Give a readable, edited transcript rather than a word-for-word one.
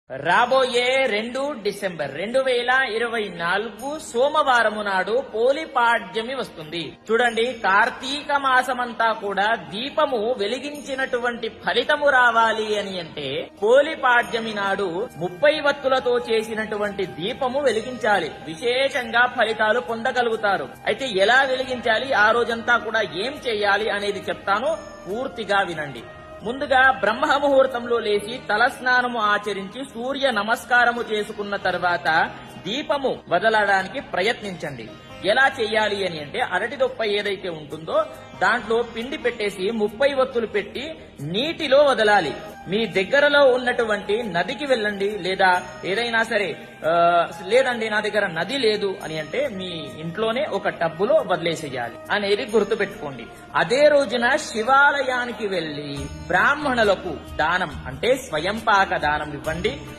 రాబోయే 2 డిసెంబర్ 2024 సోమవారము నాడు పోలిపాడ్యమి వస్తుంది. చూడండి, కార్తీక మాసమంతా కూడా దీపము వెలిగించినటువంటి ఫలితము రావాలి అని అంటే పోలిపాడ్యమి నాడు 30 వత్తులతో చేసినటువంటి దీపము వెలిగించాలి. విశేషంగా ఫలితాలు పొందగలుగుతారు. అయితే ఎలా వెలిగించాలి, ఆ రోజంతా కూడా ఏం చేయాలి అనేది చెప్తాను, పూర్తిగా వినండి. ముందుగా బ్రహ్మ ముహూర్తంలో లేచి తలస్నానము ఆచరించి సూర్య నమస్కారము చేసుకున్న తర్వాత దీపము వదలడానికి ప్రయత్నించండి. ఎలా చేయాలి అని అంటే అరటి దొప్ప ఏదైతే ఉంటుందో దాంట్లో పిండి పెట్టేసి 30 వత్తులు పెట్టి నీటిలో వదలాలి. మీ దగ్గరలో ఉన్నటువంటి నదికి వెళ్ళండి, లేదా ఏదైనా సరే లేదండి నా దగ్గర నది లేదు అని అంటే మీ ఇంట్లోనే ఒక టబ్బులో వదిలేసేయాలి అనేది గుర్తుపెట్టుకోండి. అదే రోజున శివాలయానికి వెళ్లి బ్రాహ్మణులకు దానం అంటే స్వయంపాక దానం ఇవ్వండి.